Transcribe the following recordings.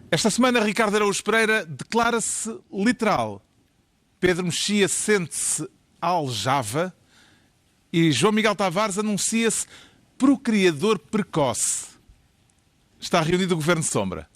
Esta semana, Ricardo Araújo Pereira declara-se literal. Pedro Mexia sente-se aljava e João Miguel Tavares anuncia-se procriador precoce. Está reunido o Governo Sombra.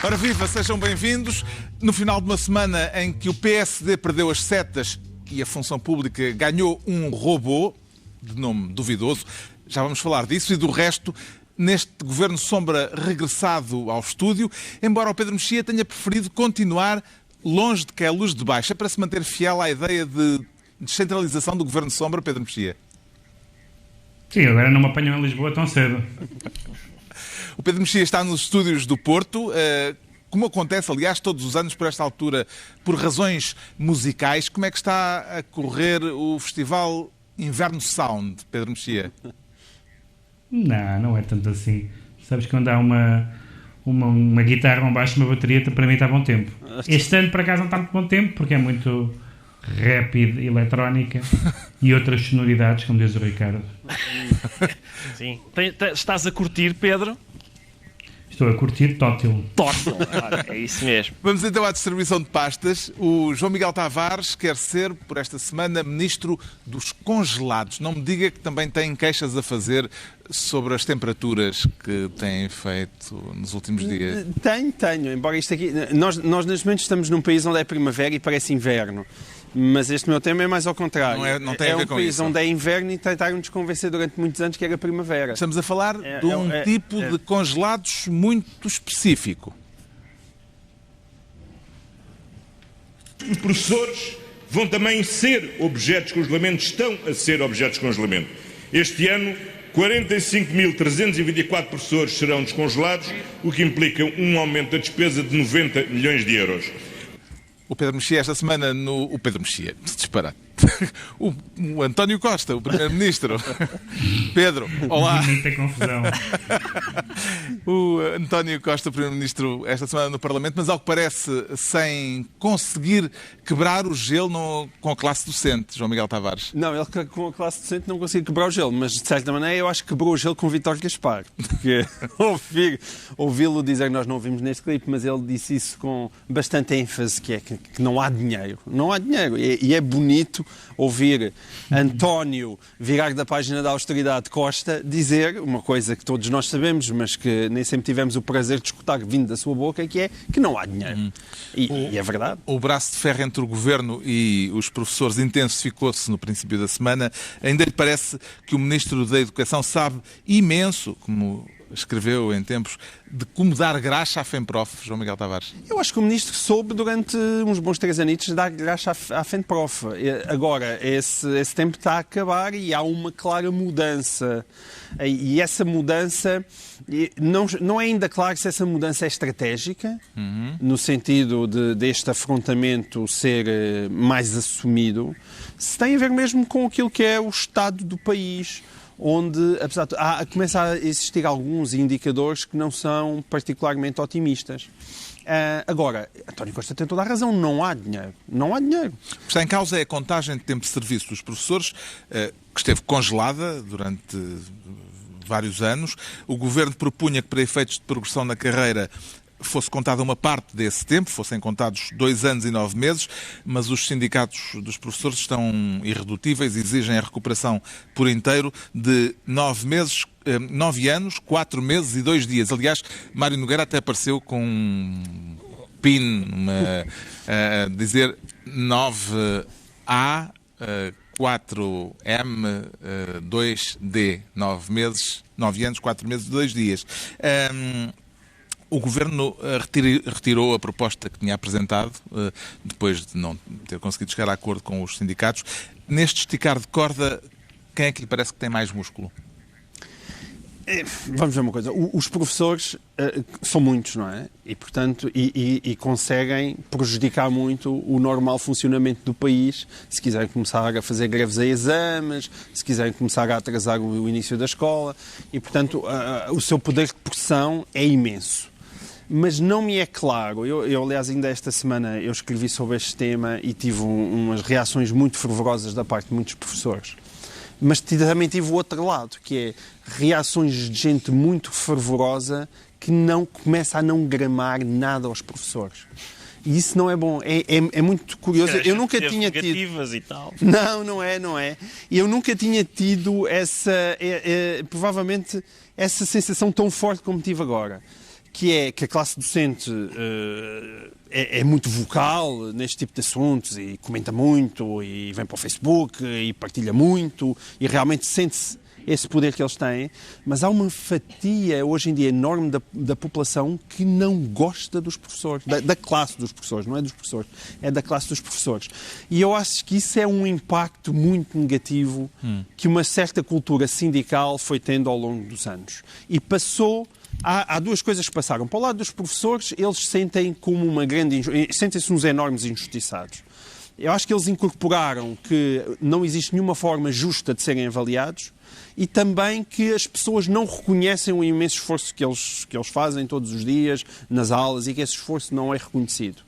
Ora viva, sejam bem-vindos. No final de uma semana em que o PSD perdeu as setas e a função pública ganhou um robô, de nome duvidoso, já vamos falar disso e do resto, neste Governo Sombra regressado ao estúdio, embora o Pedro Mexia tenha preferido continuar longe de que é luz de baixa, para se manter fiel à ideia de descentralização do Governo Sombra, Pedro Mexia. Sim, agora não me apanham em Lisboa tão cedo. O Pedro Mexia está nos estúdios do Porto, como acontece, aliás, todos os anos por esta altura, por razões musicais. Como é que está a correr o Festival Inverno Sound, Pedro Mexia? Não é tanto assim. Sabes que quando há uma guitarra, um baixo, uma bateria, para mim está a bom tempo. Este ano, por acaso, não está muito bom tempo, porque é muito rápido, eletrónica e outras sonoridades, como diz o Ricardo. Sim. Estás a curtir, Pedro? Estou a curtir Tótil. Tótil, é isso mesmo. Vamos então à distribuição de pastas. O João Miguel Tavares quer ser, por esta semana, Ministro dos Congelados. Não me diga que também tem queixas a fazer sobre as temperaturas que têm feito nos últimos dias. Tenho. Embora isto aqui... Nós neste momento estamos num país onde é primavera e parece inverno. Mas este meu tema é mais ao contrário. Não tem a ver com isso. É um país onde é inverno e tentaram-nos convencer durante muitos anos que era primavera. Estamos a falar de um tipo de congelados muito específico. Os professores vão também ser objetos de congelamento, estão a ser objetos de congelamento. Este ano, 45.324 professores serão descongelados, o que implica um aumento da despesa de 90 milhões de euros. O Pedro Mexia esta semana O Pedro Mexia, disparate. O António Costa, o Primeiro-Ministro. Pedro, olá. Muita confusão. O António Costa, Primeiro-Ministro, esta semana no Parlamento, mas ao que parece sem conseguir quebrar o gelo com a classe docente, João Miguel Tavares. Não, ele com a classe docente não conseguiu quebrar o gelo, mas de certa maneira eu acho que quebrou o gelo com o Vítor Gaspar. Porque ouvi-lo dizer, nós não ouvimos neste clipe, mas ele disse isso com bastante ênfase, que é que não há dinheiro. Não há dinheiro. E é bonito ouvir António virar da página da austeridade Costa dizer uma coisa que todos nós sabemos, mas que nem sempre tivemos o prazer de escutar vindo da sua boca, que é que não há dinheiro. E é verdade. O braço de ferro entre o Governo e os professores intensificou-se no princípio da semana. Ainda lhe parece que o Ministro da Educação sabe imenso, como escreveu em tempos, de como dar graxa à FEMPROF, João Miguel Tavares? Eu acho que o Ministro soube durante uns bons 3 anitos dar graxa à FEMPROF. Agora, esse tempo está a acabar e há uma clara mudança. E essa mudança, não é ainda claro se essa mudança é estratégica, no sentido deste afrontamento ser mais assumido, se tem a ver mesmo com aquilo que é o estado do país, onde, apesar de começa a existir alguns indicadores que não são particularmente otimistas. Agora, António Costa tem toda a razão, não há dinheiro. Não há dinheiro. O que está em causa é a contagem de tempo de serviço dos professores, que esteve congelada durante vários anos. O Governo propunha que, para efeitos de progressão na carreira, fosse contada uma parte desse tempo, fossem contados 2 anos e 9 meses, mas os sindicatos dos professores estão irredutíveis, exigem a recuperação por inteiro de 9 anos, 4 meses e 2 dias. Aliás, Mário Nogueira até apareceu com um pin, a dizer 9A, 4M, 2D, 9 meses, 9 anos, 4 meses e 2 dias. O Governo retirou a proposta que tinha apresentado, depois de não ter conseguido chegar a acordo com os sindicatos. Neste esticar de corda, quem é que lhe parece que tem mais músculo? Vamos ver uma coisa. Os professores são muitos, não é? E, portanto, e conseguem prejudicar muito o normal funcionamento do país, se quiserem começar a fazer greves a exames, se quiserem começar a atrasar o início da escola. E, portanto, o seu poder de pressão é imenso. Mas não me é claro, eu aliás ainda esta semana eu escrevi sobre este tema e tive umas reações muito fervorosas da parte de muitos professores. Mas também tive o outro lado, que é reações de gente muito fervorosa que não começa a não gramar nada aos professores. E isso não é bom. É muito curioso. Eu nunca tinha tido... e tal. Não é. E eu nunca tinha tido provavelmente essa sensação tão forte como tive agora. Que é que a classe docente é muito vocal neste tipo de assuntos e comenta muito e vem para o Facebook e partilha muito e realmente sente-se esse poder que eles têm, mas há uma fatia hoje em dia enorme da população que não gosta dos professores, da classe dos professores, não é dos professores, é da classe dos professores. E eu acho que isso é um impacto muito negativo que uma certa cultura sindical foi tendo ao longo dos anos. E passou... Há duas coisas que passaram. Para o lado dos professores, eles sentem como sentem-se uns enormes injustiçados. Eu acho que eles incorporaram que não existe nenhuma forma justa de serem avaliados e também que as pessoas não reconhecem o imenso esforço que eles fazem todos os dias nas aulas e que esse esforço não é reconhecido.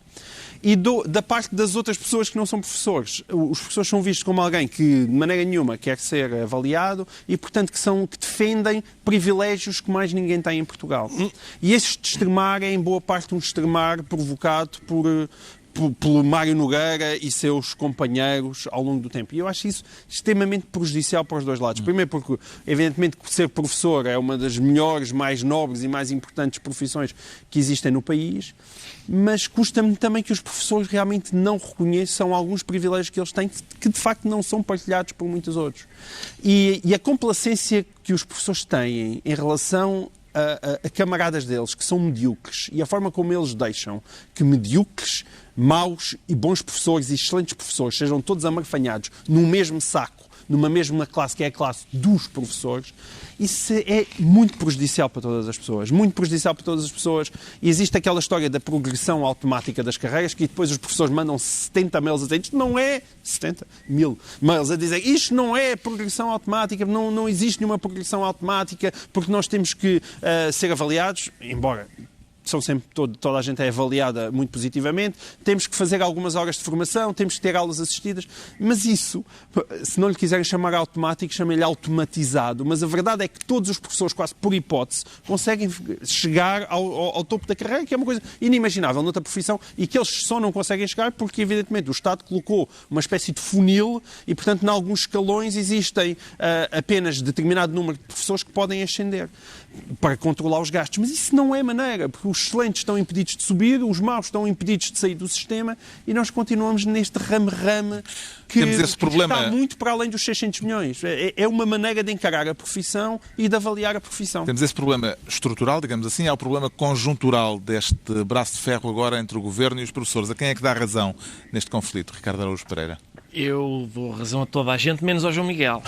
E da parte das outras pessoas que não são professores. Os professores são vistos como alguém que, de maneira nenhuma, quer ser avaliado e, portanto, que defendem privilégios que mais ninguém tem em Portugal. E este extremar é, em boa parte, um extremar provocado pelo Mário Nogueira e seus companheiros ao longo do tempo. E eu acho isso extremamente prejudicial para os dois lados. Primeiro porque, evidentemente, ser professor é uma das melhores, mais nobres e mais importantes profissões que existem no país, mas custa-me também que os professores realmente não reconheçam alguns privilégios que eles têm que, de facto, não são partilhados por muitos outros. E a complacência que os professores têm em relação a camaradas deles que são medíocres e a forma como eles deixam que medíocres, maus e bons professores e excelentes professores sejam todos amarfanhados num mesmo saco, numa mesma classe, que é a classe dos professores, isso é muito prejudicial para todas as pessoas. Muito prejudicial para todas as pessoas. E existe aquela história da progressão automática das carreiras, que depois os professores mandam 70 mails a dizer isto não é 70 mil mails a dizer isto não é progressão automática, não existe nenhuma progressão automática, porque nós temos que ser avaliados, embora... são sempre, toda a gente é avaliada muito positivamente, temos que fazer algumas horas de formação, temos que ter aulas assistidas, mas isso, se não lhe quiserem chamar automático, chamem-lhe automatizado, mas a verdade é que todos os professores, quase por hipótese, conseguem chegar ao topo da carreira, que é uma coisa inimaginável noutra profissão, e que eles só não conseguem chegar porque, evidentemente, o Estado colocou uma espécie de funil e, portanto, em alguns escalões existem apenas determinado número de professores que podem ascender para controlar os gastos. Mas isso não é maneira, porque os excelentes estão impedidos de subir, os maus estão impedidos de sair do sistema e nós continuamos neste rame-rame que está muito para além dos 600 milhões. É uma maneira de encarar a profissão e de avaliar a profissão. Temos esse problema estrutural, digamos assim, há o problema conjuntural deste braço de ferro agora entre o Governo e os professores. A quem é que dá razão neste conflito, Ricardo Araújo Pereira? Eu dou razão a toda a gente, menos ao João Miguel.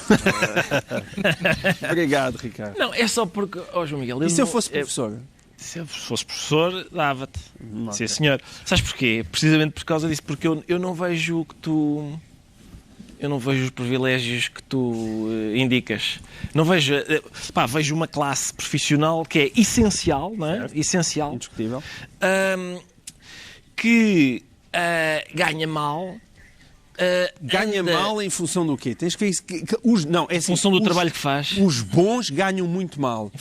Obrigado, Ricardo. Não, é só porque... João Miguel... E se eu fosse professor? Se eu fosse professor, dava-te. Sim, senhor. Sabes porquê? Precisamente por causa disso. Porque eu não vejo que tu... Eu não vejo os privilégios que tu indicas. Não vejo... vejo uma classe profissional que é essencial, não é? Certo. Essencial. Indiscutível. Que ganha mal... ganha mal em função do quê? Tens que ver isso. Em função do trabalho que faz. Os bons ganham muito mal.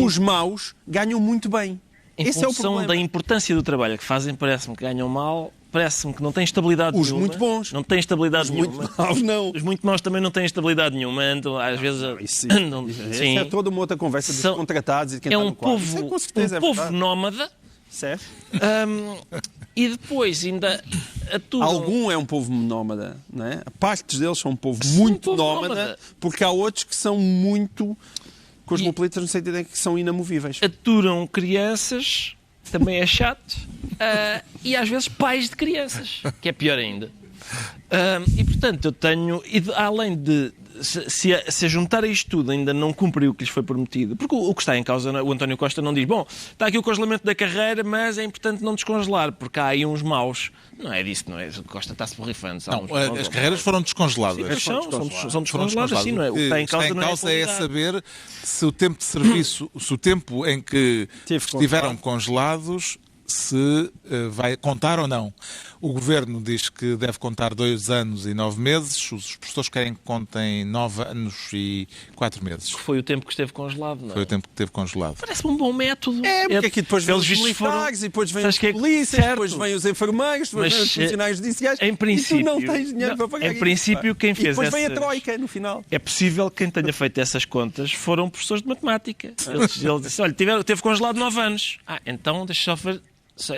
Os maus ganham muito bem. Esse é o problema. Em função da importância do trabalho que fazem, parece-me que ganham mal. Parece-me que não têm estabilidade nenhuma. Os muito bons. Não têm estabilidade nenhuma. Os muito maus, não. Os muito maus também não têm estabilidade nenhuma. Andam, às vezes... Isso é toda uma outra conversa dos contratados e de quem está no quadro. Povo nómada. Certo. E depois ainda aturam... Algum é um povo nómada, não é? Partes deles são um povo muito nómada, porque há outros que são muito cosmopolitas no sentido em que são inamovíveis. Aturam crianças também é chato, e às vezes pais de crianças, que é pior ainda. E portanto eu tenho, além de se a juntar a isto tudo ainda não cumpriu o que lhes foi prometido, porque o que está em causa, o António Costa não diz, bom, está aqui o congelamento da carreira, mas é importante não descongelar, porque há aí uns maus. Não é disso, não é? O Costa está-se borrifando. Não, as carreiras foram descongeladas. Sim, são descongeladas, assim, não é? O que está em causa, é saber se o tempo de serviço, se o tempo em que estiveram congelados, se vai contar ou não. O Governo diz que deve contar 2 anos e 9 meses, os professores querem que contem 9 anos e 4 meses. Foi o tempo que esteve congelado, não é? Foi o tempo que esteve congelado. Parece-me um bom método. Porque aqui depois vêm os militares, e depois vêm os polícias, depois vêm os enfermeiros, depois vêm os funcionários judiciais, em princípio, e tu não tens dinheiro para pagar em princípio, quem fez depois vem a troika no final. É possível que quem tenha feito essas contas foram professores de matemática. Ele disse, olha, teve congelado 9 anos. Então deixa só ver.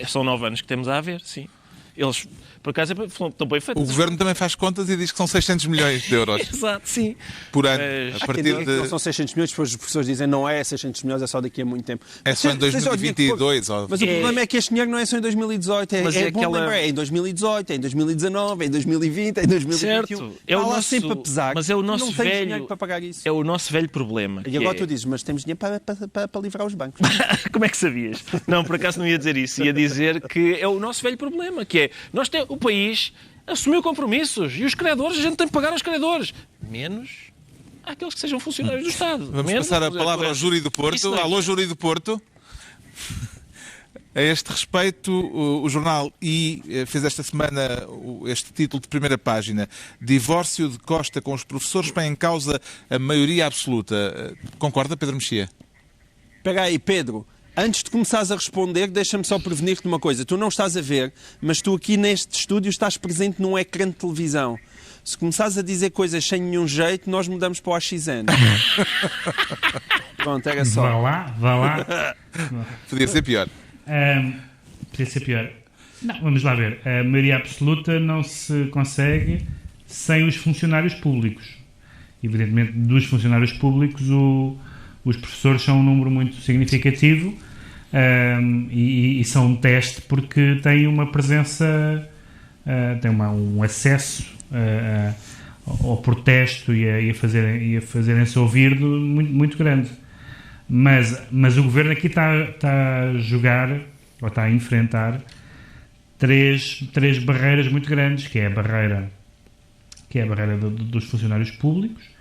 São 9 anos que temos a ver, sim. Eles, por acaso, estão bem feitos. O Governo também faz contas e diz que são 600 milhões de euros. Exato, sim. Por ano. A partir de... Não são 600 milhões, depois as pessoas dizem não é 600 milhões, é só daqui a muito tempo. É só em 2022. Mas o problema é que este dinheiro não é só em 2018. É bom lembrar, é em 2018, é em 2019, é em 2020, é em 2021. Certo. É o nosso, sempre a pesar. Mas é o nosso não velho... tens dinheiro para pagar isso. É o nosso velho problema. E agora tu dizes, mas temos dinheiro para livrar os bancos. Como é que sabias? Não, por acaso não ia dizer isso. Ia dizer que é o nosso velho problema, que é o país assumiu compromissos e os credores, a gente tem que pagar aos credores. Menos aqueles que sejam funcionários do Estado. Vamos passar a palavra ao Júri do Porto. Alô, Júri do Porto. A este respeito, o jornal fez esta semana este título de primeira página: Divórcio de Costa com os professores põe em causa a maioria absoluta. Concorda, Pedro Mexia? Espera aí, Pedro. Antes de começares a responder, deixa-me só prevenir-te uma coisa. Tu não estás a ver, mas tu aqui neste estúdio estás presente num ecrã de televisão. Se começares a dizer coisas sem nenhum jeito, nós mudamos para o AXN. Pronto, era só. Vá lá. Podia ser pior. Podia ser pior. Não, vamos lá ver. A maioria absoluta não se consegue sem os funcionários públicos. Evidentemente, dos funcionários públicos, os professores são um número muito significativo e são um teste porque têm uma presença, têm um acesso ao protesto e a fazerem-se ouvir muito, muito grande. Mas o Governo aqui está a jogar, ou está a enfrentar, três barreiras muito grandes, que é a barreira dos funcionários públicos,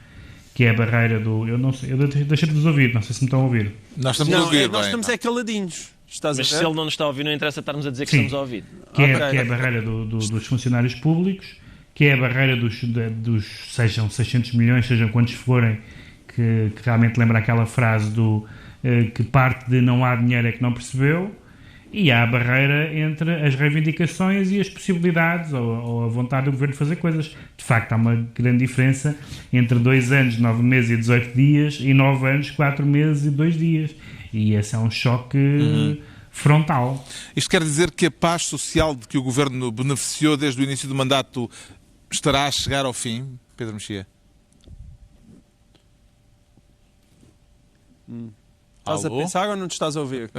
que é a barreira do... Eu não sei, eu deixei de vos ouvir, não sei se me estão a ouvir. Nós estamos a ouvir, nós estamos caladinhos. Mas se ele não nos está a ouvir, não interessa estarmos a dizer que estamos a ouvir. Que é a barreira dos funcionários públicos, que é a barreira dos sejam 600 milhões, sejam quantos forem, que realmente lembra aquela frase que parte de não há dinheiro é que não percebeu, e há a barreira entre as reivindicações e as possibilidades ou a vontade do Governo de fazer coisas. De facto, há uma grande diferença entre 2 anos, 9 meses e 18 dias e 9 anos, 4 meses e 2 dias. E esse é um choque frontal. Isto quer dizer que a paz social de que o Governo beneficiou desde o início do mandato estará a chegar ao fim, Pedro Mexia? Estás a pensar ou não te estás a ouvir?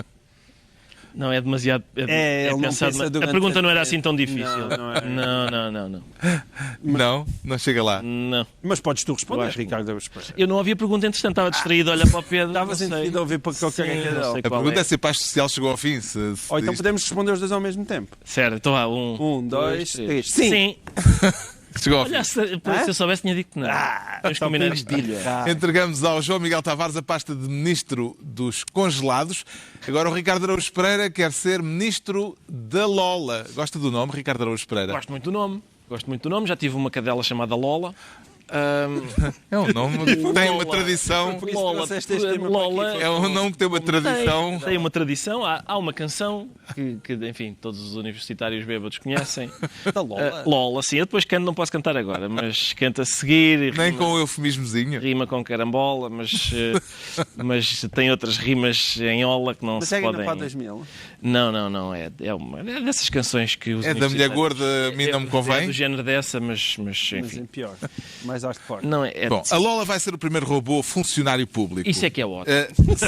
Não, é demasiado... É pensado, a pergunta não era assim tão difícil. Não chega lá. Não. Mas podes tu responder, Ricardo. Eu não ouvi a pergunta entretanto, estava distraído a olhar para o Pedro. Estavas entretido a ouvir para qualquer canal. A pergunta é se a paz social chegou ao fim. Ou então podemos responder os dois ao mesmo tempo. Certo, então há 1, 2, 3. Sim! Chegou ao fim. Olha, se eu soubesse, tinha dito que não. Vamos combinar isto. Entregamos ao João Miguel Tavares a pasta de Ministro dos Congelados. Agora o Ricardo Araújo Pereira quer ser Ministro da Lola. Gosta do nome, Ricardo Araújo Pereira? Gosto muito do nome. Já tive uma cadela chamada Lola. É um nome que tem uma tradição. Lola É um nome que tem uma tradição. Tem uma tradição. Há uma canção que, enfim, todos os universitários bêbados conhecem. Lola, sim. Eu depois canto, não posso cantar agora, mas canto a seguir. Nem com o eufemismozinho. Rima com carambola, mas tem outras rimas em ola que não se podem... Mas é 2000? Não. É dessas canções que os É da mulher universitários- gorda, a mim não me É convém. do género dessa, mas Mas enfim. é pior. Mais hardcore. Não, é, Bom, a Lola vai ser o primeiro robô funcionário público. Isso é que é ótimo.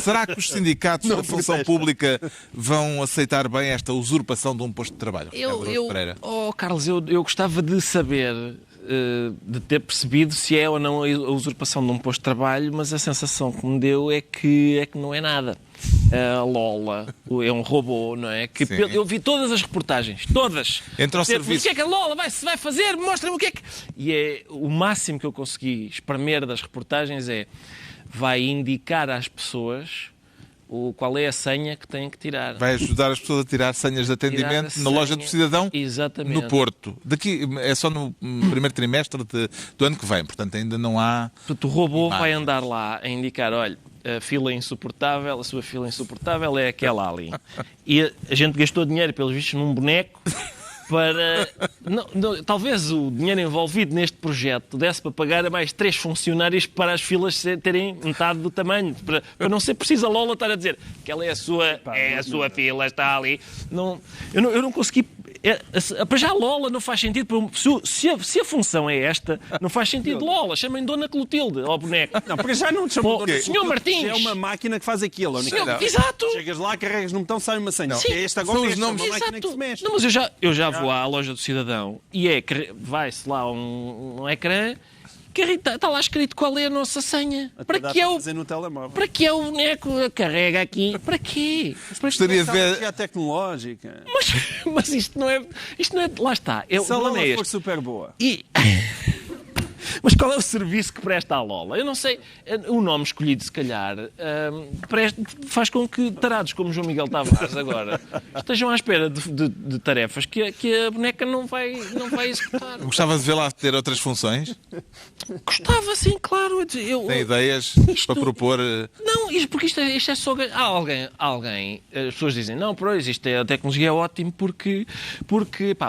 Será que os sindicatos da função pública vão aceitar bem esta usurpação de um posto de trabalho? Ricardo Araújo Pereira. Carlos, eu gostava de saber, de ter percebido se é ou não a usurpação de um posto de trabalho, mas a sensação que me deu é que não é nada. A Lola é um robô, não é? Que Sim. eu vi todas as reportagens, todas. Entra ao Dizer, serviço. O que é que a Lola vai fazer? Mostra-me o que é que... E é o máximo que eu consegui espremer das reportagens vai indicar às pessoas qual é a senha que têm que tirar. Vai ajudar as pessoas a tirar senhas de atendimento Tirar a na loja senha. do cidadão Exatamente. no Porto. Daqui é só no primeiro trimestre do ano que vem, portanto ainda não há... Portanto, o robô Imagem. vai andar lá a indicar, olha, a fila insuportável, a sua fila insuportável é aquela ali. E a gente gastou dinheiro, pelos vistos, num boneco para... talvez o dinheiro envolvido neste projeto desse para pagar a mais 3 funcionários para as filas terem metade do tamanho. Para não ser preciso a Lola estar a dizer que ela é a sua fila, está ali. Eu não consegui... Para já a Lola não faz sentido. Se a função é esta, não faz sentido Lola. Chamem Dona Clotilde ao boneco. Não, para já não te chamam Pô, Dona Senhor Clotilde, Martins. É uma máquina que faz aquilo. Senhor, exato. Chegas lá, carregas no botão, sai uma senha. Sim. Este agora São os este, nomes. é uma máquina que Exato. se mexe. Não, mas eu já vou à loja do cidadão e vai-se lá um ecrã que está lá escrito qual é a nossa senha. Para Dá que é fazer no telemóvel. para que é o boneco? Carrega aqui. Para quê? Gostaria de ver... É tecnológica. Mas isto não é... Lá está. Se a O problema Lola é for este. super boa. Mas qual é o serviço que presta à Lola? Eu não sei. O nome escolhido, se calhar, faz com que tarados como João Miguel Tavares agora estejam à espera de tarefas que a boneca não vai executar. Gostava de vê-la ter outras funções? Gostava, sim, claro. Tem ideias para propor... Não, porque isto é só... Alguém, as pessoas dizem, não, pois, a tecnologia é ótimo porque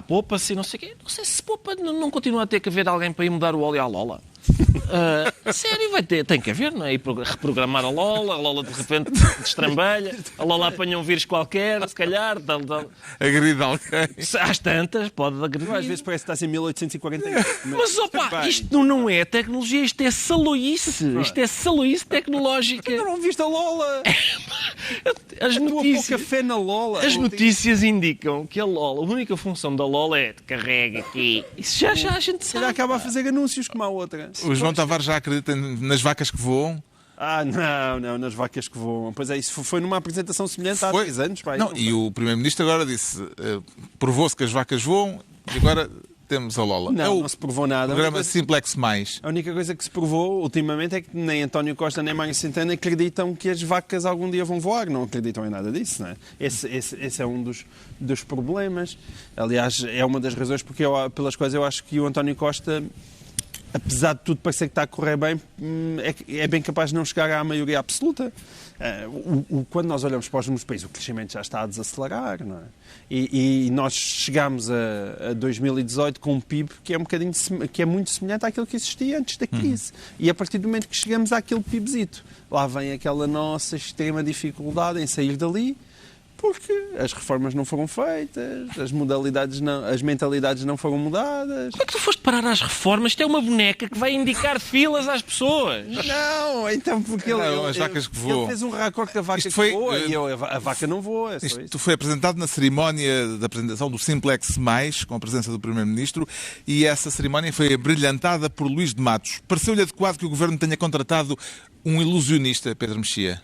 poupa-se e não sei o quê. Não sei se poupa, não continua a ter que haver alguém para ir mudar o óleo à Lola. Sério, tem que haver, não é? E reprogramar a Lola de repente destrambelha, a Lola apanha um vírus qualquer, se calhar, Agredir alguém. às tantas, pode agredir. Às vezes parece que está em 1848. Mas opa, isto não é tecnologia, isto é saloice. Isto é saloice tecnológica. Não viste a Lola? As Tu a pôr notícias... café na Lola. As notícias indicam que a única função da Lola é de carrega aqui. Isso já a gente Se calhar sabe. acaba a fazer anúncios como a outra. O João Tavares já acredita nas vacas que voam? Não, nas vacas que voam. Pois é, isso foi numa apresentação semelhante há 3 anos. Pai, Não, e o Primeiro-Ministro agora disse, provou-se que as vacas voam e agora temos a Lola. É o Não se provou nada. programa Simplex Mais. A única coisa que se provou ultimamente é que nem António Costa nem Mário Centeno acreditam que as vacas algum dia vão voar. Não acreditam em nada disso, não é? Esse é um dos problemas. Aliás, é uma das razões pelas quais eu acho que o António Costa, apesar de tudo parecer que está a correr bem, é bem capaz de não chegar à maioria absoluta. Quando nós olhamos para os números do país, o crescimento já está a desacelerar, não é? E nós chegámos a 2018 com um PIB que é muito semelhante àquilo que existia antes da crise. E a partir do momento que chegamos àquele PIBzito, lá vem aquela nossa extrema dificuldade em sair dali, porque as reformas não foram feitas, as mentalidades não foram mudadas. Como é que tu foste parar às reformas? Isto é uma boneca que vai indicar filas às pessoas. Não, então porque As vacas que voam. ele fez um raccord da vaca Isto que foi, voa e a vaca não voa. É só Isto isso. foi apresentado na cerimónia da apresentação do Simplex Mais, com a presença do Primeiro-Ministro, e essa cerimónia foi abrilhantada por Luís de Matos. Pareceu-lhe adequado que o Governo tenha contratado um ilusionista, Pedro Mexia?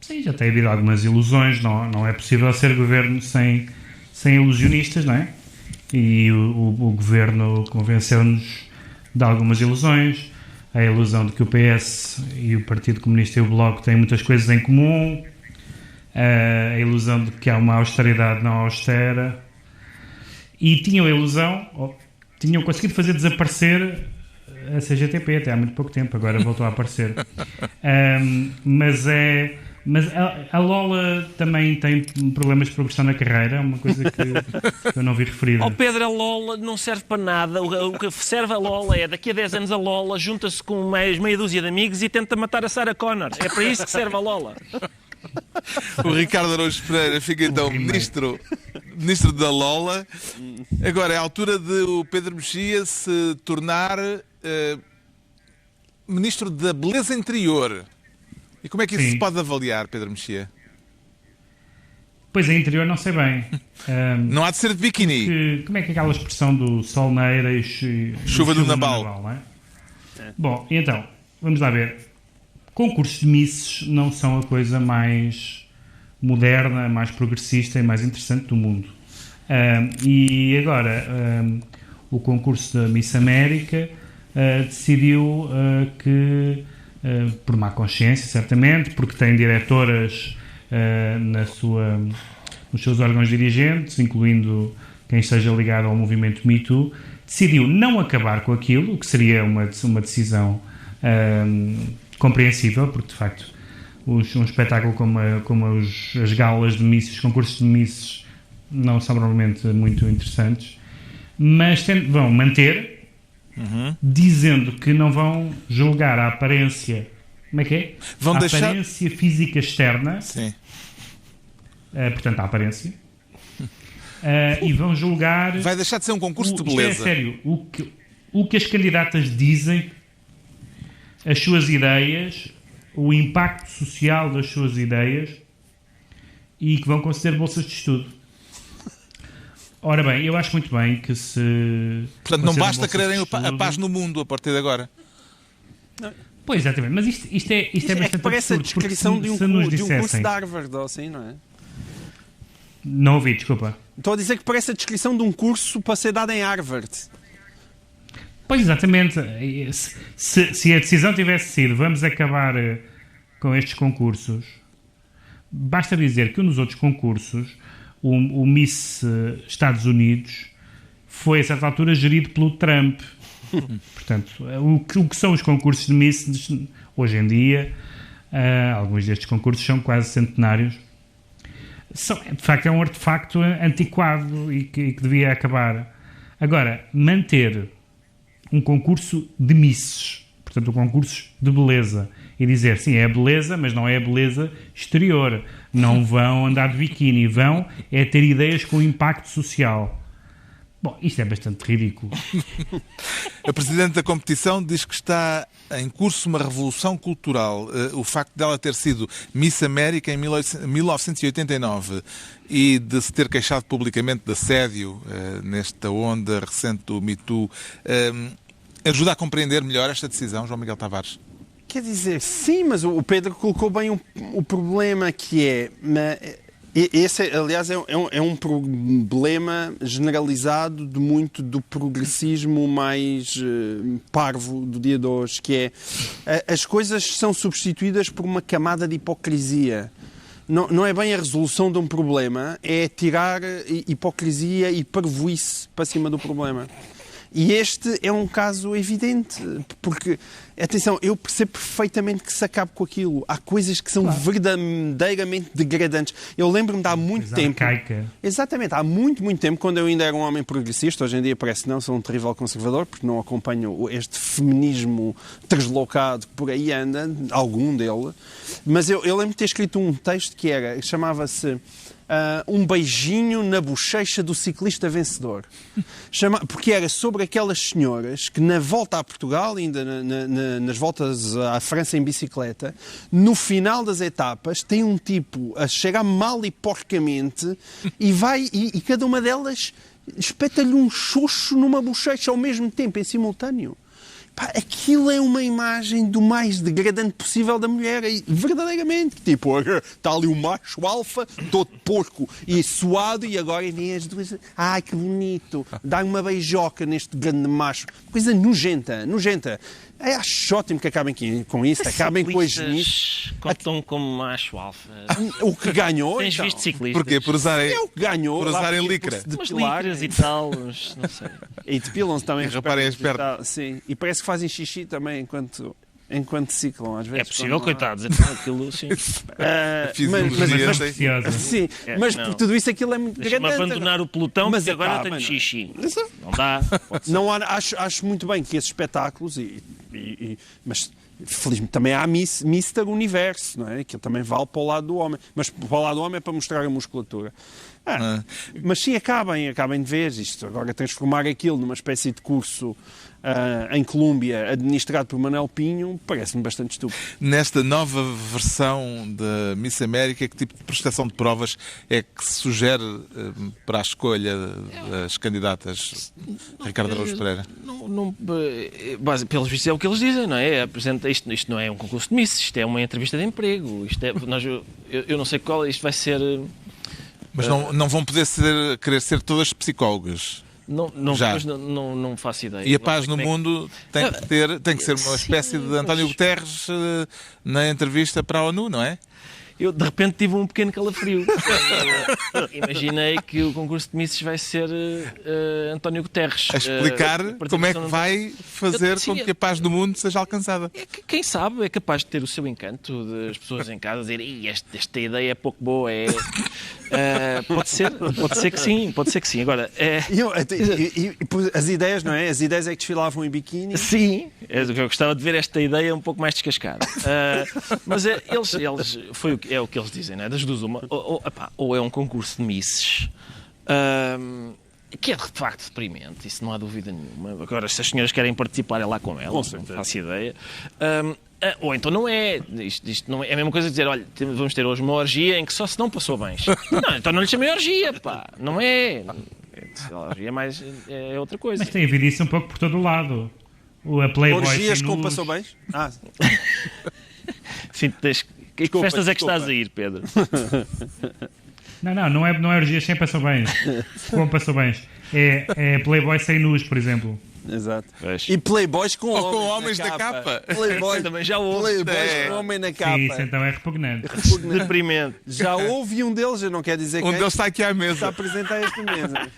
Sim, já tem havido algumas ilusões, não é possível ser governo sem ilusionistas, não é? E o governo convenceu-nos de algumas ilusões, a ilusão de que o PS e o Partido Comunista e o Bloco têm muitas coisas em comum, a ilusão de que há uma austeridade não austera, e tinham a ilusão, tinham conseguido fazer desaparecer a CGTP até há muito pouco tempo, agora voltou a aparecer. Mas a Lola também tem problemas de progressão na carreira, uma coisa que eu não vi referida. Ao Pedro, a Lola não serve para nada. O que serve a Lola é, daqui a 10 anos, a Lola junta-se com mais meia dúzia de amigos e tenta matar a Sarah Connor. É para isso que serve a Lola. O Ricardo Araújo Pereira fica então ministro da Lola. Agora é a altura de o Pedro Mexia se tornar ministro da Beleza Interior. E como é que isso se pode avaliar, Pedro Mexia? Pois, em interior não sei bem. Não há de ser de biquíni. Como é que é aquela expressão do sol na eira e chuva do Nabal, não é? Bom, então, vamos lá ver. Concursos de misses não são a coisa mais moderna, mais progressista e mais interessante do mundo. E agora, o concurso da Miss América decidiu que, por má consciência, certamente, porque tem diretoras nos seus órgãos dirigentes, incluindo quem esteja ligado ao movimento Me Too, decidiu não acabar com aquilo, o que seria uma decisão compreensível, porque de facto um espetáculo como as galas de misses, os concursos de misses, não são provavelmente muito interessantes, mas vão manter, dizendo que não vão julgar a aparência. Como é que é? Aparência física externa. Sim. Portanto, a aparência. E vão julgar... Vai deixar de ser um concurso de beleza. É sério. O que as candidatas dizem, as suas ideias, o impacto social das suas ideias, e que vão conceder bolsas de estudo. Ora bem, eu acho muito bem que se... Portanto, não basta quererem a paz no mundo a partir de agora. Não. Pois, exatamente. Mas isto é bastante que parece absurdo, a descrição de um curso de Harvard, ou assim, não é? Não ouvi, desculpa. Estou a dizer que parece a descrição de um curso para ser dado em Harvard. Pois, exatamente. Se a decisão tivesse sido vamos acabar com estes concursos, basta dizer que um dos outros concursos, o Miss Estados Unidos, foi a certa altura gerido pelo Trump. Portanto, o que são os concursos de Miss hoje em dia, alguns destes concursos são quase centenários. De facto, é um artefacto antiquado e que devia acabar. Agora, manter um concurso de misses, portanto, um concurso de beleza, e dizer, sim, é a beleza, mas não é a beleza exterior. Não vão andar de biquíni, vão ter ideias com impacto social. Bom, isto é bastante ridículo. A Presidente da competição diz que está em curso uma revolução cultural. O facto dela ter sido Miss América em 1989 e de se ter queixado publicamente de assédio nesta onda recente do Me Too, ajuda a compreender melhor esta decisão, João Miguel Tavares? Quer dizer, sim, mas o Pedro colocou bem o problema que é... Esse, aliás, é um problema generalizado de muito do progressismo mais parvo do dia de hoje, que é as coisas são substituídas por uma camada de hipocrisia. Não é bem a resolução de um problema, é tirar hipocrisia e parvoíce para cima do problema. E este é um caso evidente, porque, atenção, eu percebo perfeitamente que se acabe com aquilo. Há coisas que são verdadeiramente degradantes. Eu lembro-me de há muito tempo... Arcaica. Exatamente, há muito tempo, quando eu ainda era um homem progressista, hoje em dia parece que não, sou um terrível conservador, porque não acompanho este feminismo deslocado que por aí anda, algum dele, mas eu lembro de ter escrito um texto que chamava-se... um beijinho na bochecha do ciclista vencedor. Porque era sobre aquelas senhoras que na volta a Portugal, ainda nas voltas à França em bicicleta, no final das etapas tem um tipo a chegar mal e porcamente e vai e cada uma delas espeta-lhe um xoxo numa bochecha ao mesmo tempo, em simultâneo. Pá, aquilo é uma imagem do mais degradante possível da mulher, verdadeiramente. Tipo, está ali o macho alfa, todo porco e suado, e agora vem as duas... Ai, que bonito! Dá uma beijoca neste grande macho. Coisa nojenta. Acho ótimo que acabem com isso, acabem com a genice. Contam como macho alfa. O que ganhou, Tens então. visto ciclistas? Porquê? Por usarem, É o que ganhou. por usarem licra. Umas licras e tal, não sei. E depilam-se também. Reparem as pernas. Sim. E parece que fazem xixi também enquanto ciclam, às vezes. É possível, quando... coitados. Aquilo, sim. Sim, mas por tudo isso aquilo é muito Deixa-me degradante. abandonar o pelotão, mas agora tenho xixi. Não dá. Não, acho muito bem que esses espetáculos, mas Felizmente também há Mr. Universo, não é? Que também vale para o lado do homem. Mas para o lado do homem é para mostrar a musculatura. Mas sim, acabem de ver isto. Agora transformar aquilo numa espécie de curso em Colômbia, administrado por Manuel Pinho, parece-me bastante estúpido. Nesta nova versão da Miss América, que tipo de prestação de provas é que se sugere para a escolha das candidatas? Ricardo Araújo Pereira. Pelos vistos é o que eles dizem, não é? Isto não é um concurso de Miss, isto é uma entrevista de emprego. Eu não sei qual, isto vai ser... Mas não vão poder querer ser todas psicólogas. Não faço ideia. E a paz no mundo tem que ser uma espécie de António Guterres na entrevista para a ONU, não é? Eu, de repente, tive um pequeno calafrio. Imaginei que o concurso de Misses vai ser António Guterres. A explicar como é que vai fazer com que a paz do mundo seja alcançada. Quem sabe é capaz de ter o seu encanto, das pessoas em casa dizerem esta ideia é pouco boa. Pode ser que sim. Agora, as ideias, não é? As ideias é que desfilavam em biquíni. Sim, eu gostava de ver esta ideia um pouco mais descascada. Mas é o que eles dizem, não é? Das duas uma. Ou é um concurso de misses, que é de facto deprimente, isso não há dúvida nenhuma. Agora, se as senhoras querem participar, é lá com elas, não faço ideia. Ou então não é. Isto não é a mesma coisa que dizer, olha, vamos ter hoje uma orgia em que só se não passou bens. Não, então não lhe chamei orgia, pá. Não é. A orgia é outra coisa. Mas tem havido isso um pouco por todo o lado. A Playboy orgias com passou bens? Sim, que festas é que estás a ir, Pedro? Não é orgias sem passou bens. Como passou bens. É Playboy sem nus, por exemplo. Exato. E Playboys com homens na capa. Playboy também já houve. Playboys com homem na capa. Sim, isso então é repugnante. Deprimente. Já houve um deles, eu não quero dizer que deles está aqui à mesa. Está a apresentar esta mesa.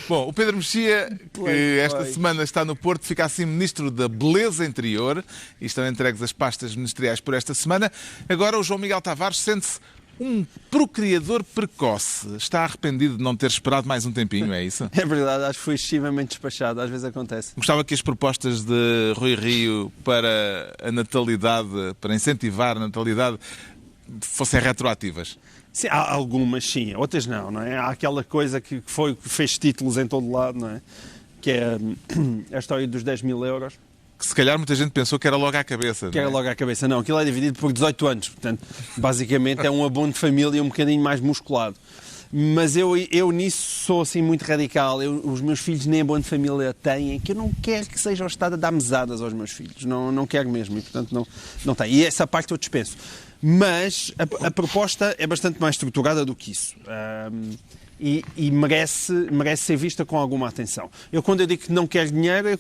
Bom, o Pedro Mexia, que esta semana está no Porto, fica assim Ministro da Beleza Interior e estão entregues as pastas ministeriais por esta semana. Agora o João Miguel Tavares sente-se um procriador precoce. Está arrependido de não ter esperado mais um tempinho, é isso? É verdade, acho que foi excessivamente despachado, às vezes acontece. Gostava que as propostas de Rui Rio para a natalidade, para incentivar a natalidade, fossem retroativas. Sim, há algumas sim, outras não é? Há aquela coisa que fez títulos em todo lado, não é? Que é a história dos 10 mil euros. Que se calhar muita gente pensou que era logo à cabeça. Que era logo à cabeça. Não, aquilo é dividido por 18 anos. Portanto, basicamente é um abono de família um bocadinho mais musculado. Mas eu nisso sou assim muito radical. Os meus filhos nem abono de família têm, que eu não quero que seja o Estado a dar mesadas aos meus filhos. Não quero mesmo e, portanto, não tem. E essa parte eu dispenso. Mas a proposta é bastante mais estruturada do que isso. E merece ser vista com alguma atenção. Quando eu digo que não quero dinheiro,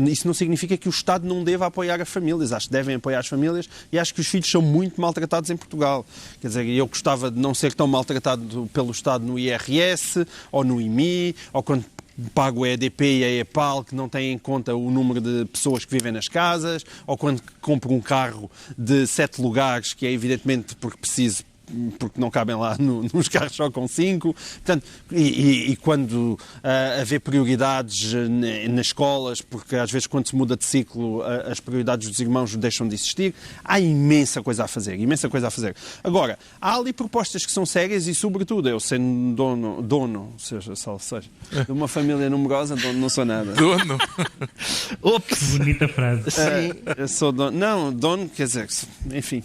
isso não significa que o Estado não deva apoiar as famílias. Acho que devem apoiar as famílias e acho que os filhos são muito maltratados em Portugal. Quer dizer, eu gostava de não ser tão maltratado pelo Estado no IRS, ou no IMI, ou quando pago a EDP e a EPAL, que não têm em conta o número de pessoas que vivem nas casas, ou quando compro um carro de 7 lugares, que é evidentemente porque porque não cabem lá nos carros só com 5. Portanto, e quando haver prioridades nas escolas, porque às vezes quando se muda de ciclo as prioridades dos irmãos deixam de existir, há imensa coisa a fazer. Agora, há ali propostas que são sérias e, sobretudo, eu sendo dono, seja, de uma família numerosa, dono não sou nada. Dono? Ops! Bonita frase. Eu sou dono. Não, dono, quer dizer, enfim...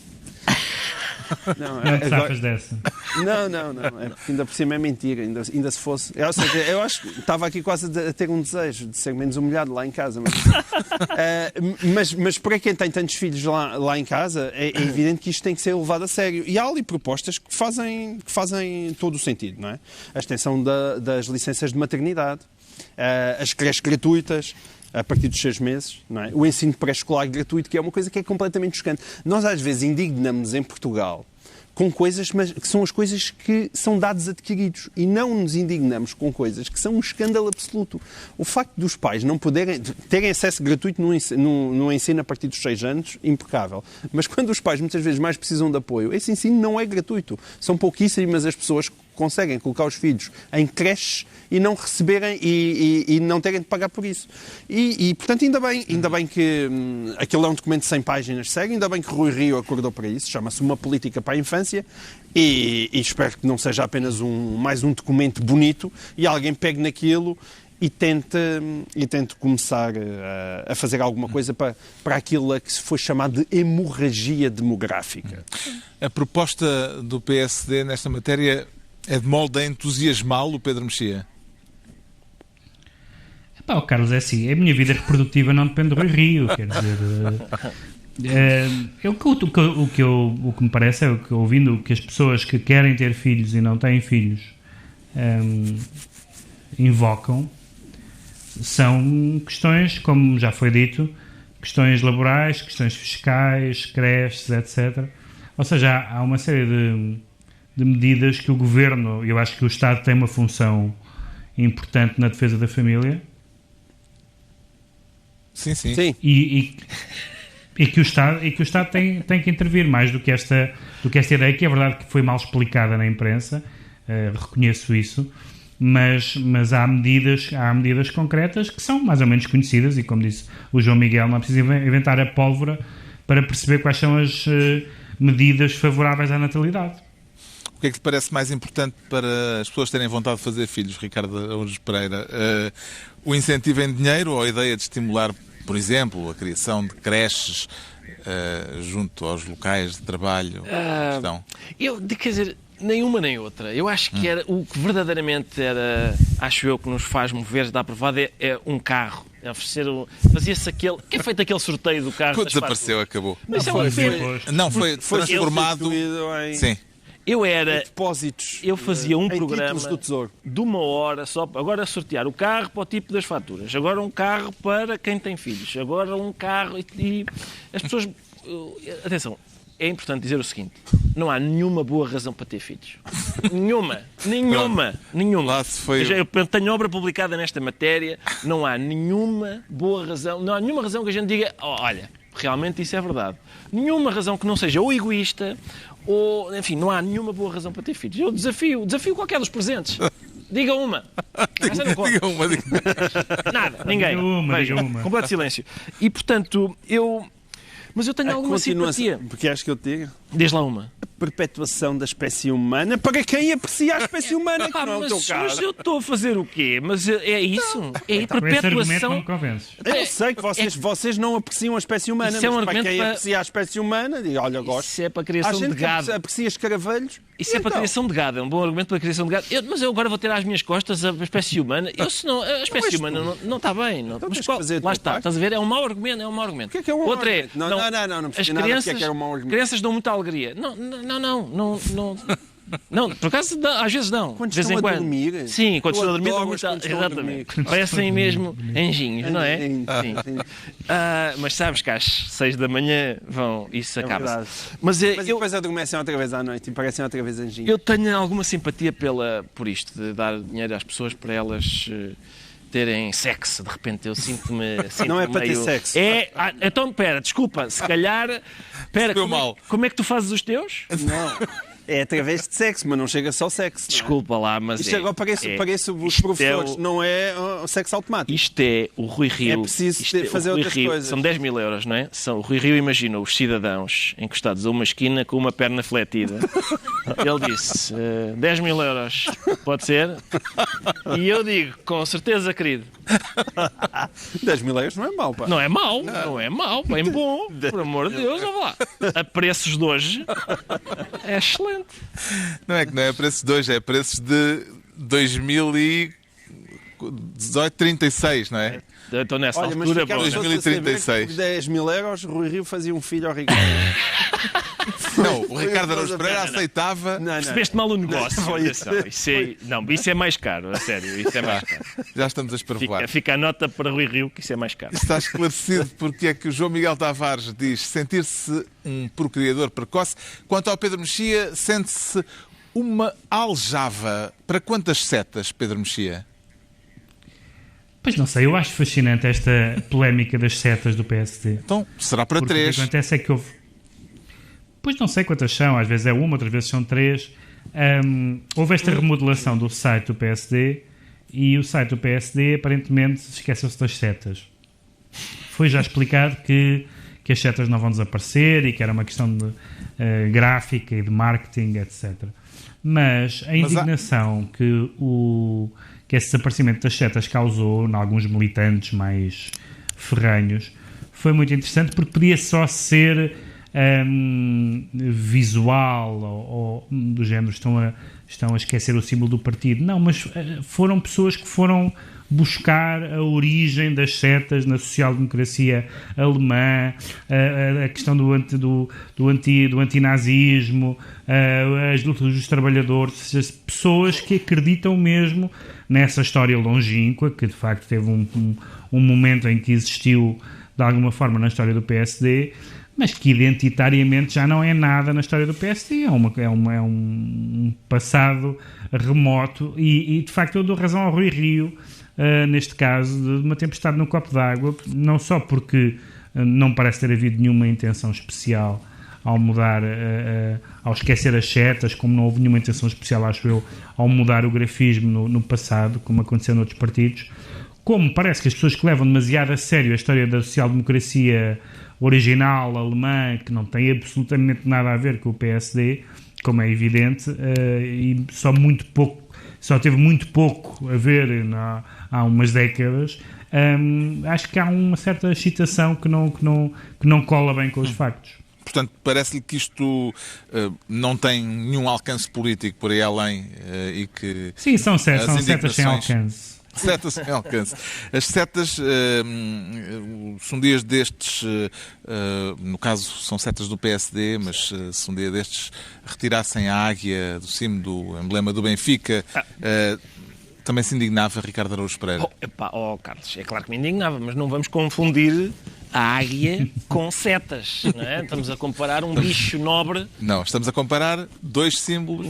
Não te safas dessa. Não. É porque ainda por cima é mentira. Ainda se fosse. Ou seja, eu acho que estava aqui quase a ter um desejo de ser menos humilhado lá em casa. Mas para quem tem tantos filhos lá em casa, é evidente que isto tem que ser levado a sério. E há ali propostas que fazem todo o sentido, não é? A extensão das licenças de maternidade, as creches gratuitas, a partir dos 6 meses, não é? O ensino pré-escolar gratuito, que é uma coisa que é completamente chocante. Nós, às vezes, indignamos em Portugal com coisas que são as coisas que são dados adquiridos e não nos indignamos com coisas que são um escândalo absoluto. O facto dos pais não terem acesso gratuito no ensino a partir dos 6 anos, impecável. Mas quando os pais muitas vezes mais precisam de apoio, esse ensino não é gratuito. São pouquíssimas as pessoas conseguem colocar os filhos em creches e não receberem e não terem de pagar por isso. E portanto, ainda bem que aquilo é um documento de 100 páginas, segue, ainda bem que Rui Rio acordou para isso, chama-se Uma Política para a Infância, e espero que não seja apenas mais um documento bonito e alguém pegue naquilo e tente começar a fazer alguma coisa para aquilo que se foi chamado de hemorragia demográfica. A proposta do PSD nesta matéria é de molde a entusiasmá-lo, Pedro Mexia? Carlos, é assim, a minha vida reprodutiva não depende do Rui Rio, quer dizer... o que me parece é que, ouvindo que as pessoas que querem ter filhos e não têm filhos invocam, são questões, como já foi dito, questões laborais, questões fiscais, creches, etc. Ou seja, há uma série de medidas que o Governo, eu acho que o Estado tem uma função importante na defesa da família. Sim. E que o Estado tem que intervir mais do que esta ideia, que é verdade que foi mal explicada na imprensa, reconheço isso, mas há medidas concretas que são mais ou menos conhecidas e, como disse o João Miguel, não é preciso inventar a pólvora para perceber quais são as medidas favoráveis à natalidade. O que é que te parece mais importante para as pessoas terem vontade de fazer filhos, Ricardo Araújo Pereira? O incentivo em dinheiro ou a ideia de estimular, por exemplo, a criação de creches junto aos locais de trabalho? Quer dizer, nenhuma nem outra. Eu acho que era o que verdadeiramente era, acho eu, que nos faz mover da aprovada é um carro. Fazia-se aquele... Que é feito aquele sorteio do carro? Quando desapareceu, acabou. Mas foi transformado... Sim. Depósitos. Eu fazia um programa do Tesouro de 1 hora só. Agora sortear o carro para o tipo das faturas. Agora um carro para quem tem filhos. Agora um carro e as pessoas... Atenção, é importante dizer o seguinte. Não há nenhuma boa razão para ter filhos. Nenhuma. Lá se foi... Eu tenho obra publicada nesta matéria. Não há nenhuma boa razão. Não há nenhuma razão que a gente diga, olha, realmente isso é verdade. Nenhuma razão que não seja ou egoísta ou, enfim, não há nenhuma boa razão para ter filhos. Eu desafio qualquer dos presentes. Diga uma. Diga uma. Nada, ninguém. Diga uma. Completo silêncio. E, portanto, Mas eu tenho alguma simpatia. Porque acho que eu te digo. Diz lá uma. Perpetuação da espécie humana para quem aprecia a espécie humana, que não é o teu caso. Mas eu estou a fazer o quê? Mas é isso? É perpetuação... Não me convences. Eu sei que vocês não apreciam a espécie humana, mas para quem aprecia a espécie humana, diga, olha, gosto. Isso é para a criação de gado. Que aprecia escaravelhos. Isso é para a criação de gado, é um bom argumento para a criação de gado. Mas eu agora vou ter às minhas costas a espécie humana. A espécie humana não está bem. Não. Mas lá está, estás a ver? É um mau argumento. O que é um mau argumento? Não percebi nada porque é que é um mau argumento. As crianças dão muita alegria. Não, por acaso às vezes não. Quando de vez estão em quando. A dormir. Sim, quando estão a dormir dão muita... Exatamente. Parecem mesmo anjinhos, não é? Sim. Mas sabes que às 6 da manhã isso acaba-se. Mas depois adormecem outra vez à noite e parecem outra vez anjinhos. Eu tenho alguma simpatia por isto, de dar dinheiro às pessoas para elas... terem sexo, de repente eu sinto-me não é para meio... ter sexo. Então, desculpa, se calhar... Como é que tu fazes os teus? Não. É através de sexo, mas não chega só sexo. Desculpa lá, mas isto agora parece os professores, não é o sexo automático. Isto é o Rui Rio. É preciso fazer outras coisas. São 10 mil euros, não é? O Rui Rio imagina os cidadãos encostados a uma esquina com uma perna fletida. Ele disse, 10 mil euros, pode ser? E eu digo, com certeza, querido. 10 mil euros não é mau, pá. Não é mau, bem bom. Por amor de Deus, vamos lá. A preços de hoje é excelente. Não é que não é preços de hoje, é preços de 2018, 36, não é? Estou nessa altura, mas 2036. Por 10 mil euros, Rui Rio fazia um filho ao Ricardo. Não, o Ricardo Araújo Pereira aceitava... Percebeste mal o negócio. Isso é mais caro, a sério. Isso é mais caro. Já estamos a esparvoar. Fica a nota para Rui Rio que isso é mais caro. Está esclarecido porque é que o João Miguel Tavares diz sentir-se um procriador precoce. Quanto ao Pedro Mexia, sente-se uma aljava. Para quantas setas, Pedro Mexia? Pois não sei, eu acho fascinante esta polémica das setas do PSD. Então, será para 3. O que acontece é que houve... Pois não sei quantas são, às vezes é uma, outras vezes são 3. houve esta remodelação do site do PSD e o site do PSD aparentemente esqueceu-se das setas. Foi já explicado que as setas não vão desaparecer e que era uma questão de gráfica e de marketing, etc. Mas a indignação que esse desaparecimento das setas causou em alguns militantes mais ferrenhos foi muito interessante, porque podia só ser visual ou do género estão a esquecer o símbolo do partido. Não, mas foram pessoas que foram buscar a origem das setas na social-democracia alemã, a questão do antinazismo, as lutas dos trabalhadores, as pessoas que acreditam mesmo nessa história longínqua, que de facto teve um momento em que existiu de alguma forma na história do PSD, mas que identitariamente já não é nada na história do PSD, é um passado remoto e de facto eu dou razão ao Rui Rio, neste caso, de uma tempestade no copo d'água, não só porque não parece ter havido nenhuma intenção especial ao mudar, ao esquecer as setas, como não houve nenhuma intenção especial, acho eu, ao mudar o grafismo no passado, como aconteceu noutros partidos, como parece que as pessoas que levam demasiado a sério a história da social-democracia original, alemã, que não tem absolutamente nada a ver com o PSD, como é evidente, e só teve muito pouco a ver há umas décadas, acho que há uma certa excitação que não cola bem com os factos. Portanto, parece-lhe que isto não tem nenhum alcance político por aí além e que... Sim, são setas sem alcance. Setas sem alcance. As setas, se um dia destes, no caso são setas do PSD, mas se um dia destes retirassem a águia do cimo do emblema do Benfica, também se indignava Ricardo Araújo Pereira? Carlos, é claro que me indignava, mas não vamos confundir a águia com setas, não é? Estamos a comparar um bicho nobre... Não, estamos a comparar dois símbolos,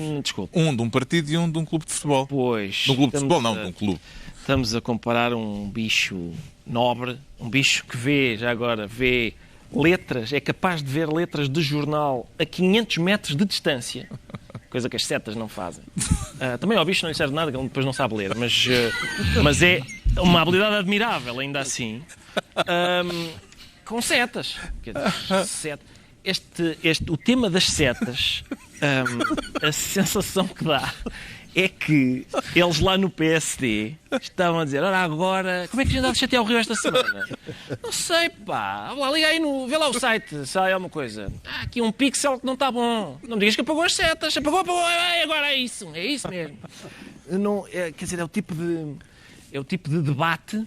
um de um partido e um de um clube de futebol. Pois... De um clube de futebol, não, de um clube. Estamos a comparar um bicho nobre, um bicho que vê letras, é capaz de ver letras de jornal a 500 metros de distância, coisa que as setas não fazem. Também ao bicho não lhe serve nada, que ele depois não sabe ler, mas é uma habilidade admirável, ainda assim, com setas. Quer dizer, o tema das setas, a sensação que dá é que eles lá no PSD estavam a dizer: ora, agora, como é que a gente dá de chatear o Rio esta semana? Não sei, pá. Liga aí, vê lá o site, se há alguma coisa. Aqui um pixel que não está bom. Não me digas que apagou as setas. Apagou, agora é isso mesmo. Não, quer dizer, é o tipo de debate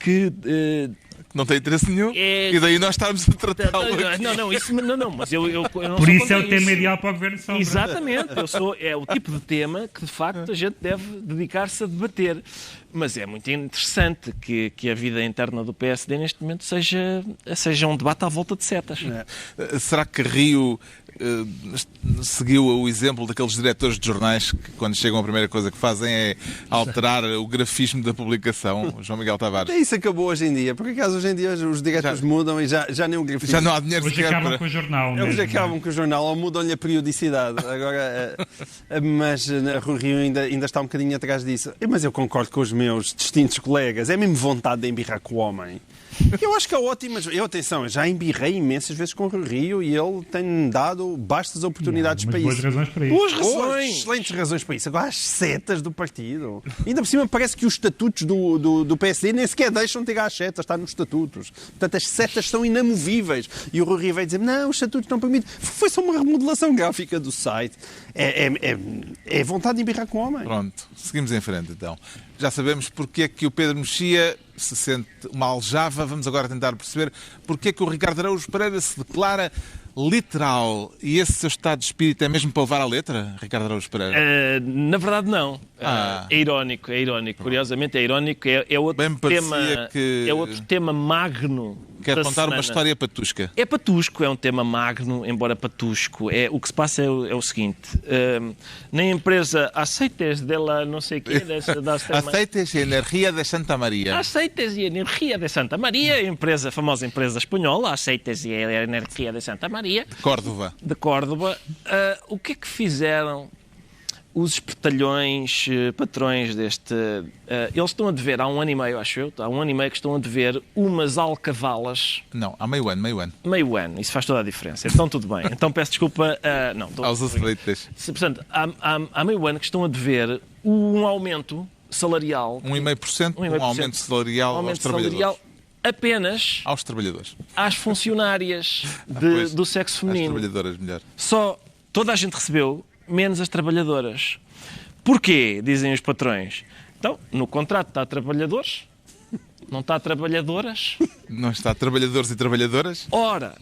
que... não tem interesse nenhum, e daí nós estamos a tratá-lo. Não, mas eu não por isso é o tema ideal para o Governo Sombra. Exatamente, é o tipo de tema que de facto a gente deve dedicar-se a debater. Mas é muito interessante que a vida interna do PSD neste momento seja um debate à volta de setas. Será que Rio seguiu o exemplo daqueles diretores de jornais que, quando chegam, a primeira coisa que fazem é alterar o grafismo da publicação? João Miguel Tavares. Isso acabou hoje em dia. Por acaso hoje em dia os diretores mudam e já nem o grafismo. Já não há dinheiro hoje acabam com o jornal. Eles acabam com o jornal ou mudam-lhe a periodicidade. Agora, mas a Rui Rio ainda está um bocadinho atrás disso. Mas eu concordo com os meus distintos colegas. É mesmo vontade de embirrar com o homem. Eu acho que é ótimo. Atenção, já embirrei imensas vezes com o Rui Rio e ele tem dado bastas oportunidades para isso. Boas razões para isso. Boas razões. Excelentes razões para isso. Agora, as setas do partido. Ainda por cima, parece que os estatutos do PSD nem sequer deixam de tirar as setas. Está nos estatutos. Portanto, as setas são inamovíveis. E o Rui Rio vai dizer: não, os estatutos não permitem. Foi só uma remodelação gráfica do site. É vontade de embirrar com o homem. Pronto, seguimos em frente então. Já sabemos porque é que o Pedro Mexia se sente uma aljava. Vamos agora tentar perceber porque é que o Ricardo Araújo Pereira se declara literal. E esse seu estado de espírito é mesmo para levar à letra, Ricardo Araújo Pereira? Na verdade, não. É irónico. Curiosamente, é irónico. É outro tema magno. Quer contar uma história patusca? É patusco, é um tema magno, embora patusco. O que se passa é o seguinte. Na empresa Aceites dela não sei o quê... Aceites e Energia de Santa Maria. Aceites e Energia de Santa Maria, a famosa empresa espanhola, Aceites e Energia de Santa Maria. De Córdoba. O que é que fizeram os espertalhões patrões deste... eles estão a dever, há 1 ano e meio, acho eu, há 1 ano e meio que estão a dever umas alcavalas. Não, há meio ano. Meio ano, isso faz toda a diferença. Então tudo bem. Então peço desculpa... Aos aceites. Portanto, há meio ano que estão a dever um aumento salarial... 1,5%, um aumento salarial aos trabalhadores. Apenas aos trabalhadores. Às funcionárias do sexo feminino. Às trabalhadoras, melhor. Só toda a gente recebeu, menos as trabalhadoras. Porquê? Dizem os patrões. Então, no contrato está trabalhadores, não está trabalhadoras. Não está trabalhadores e trabalhadoras? Ora,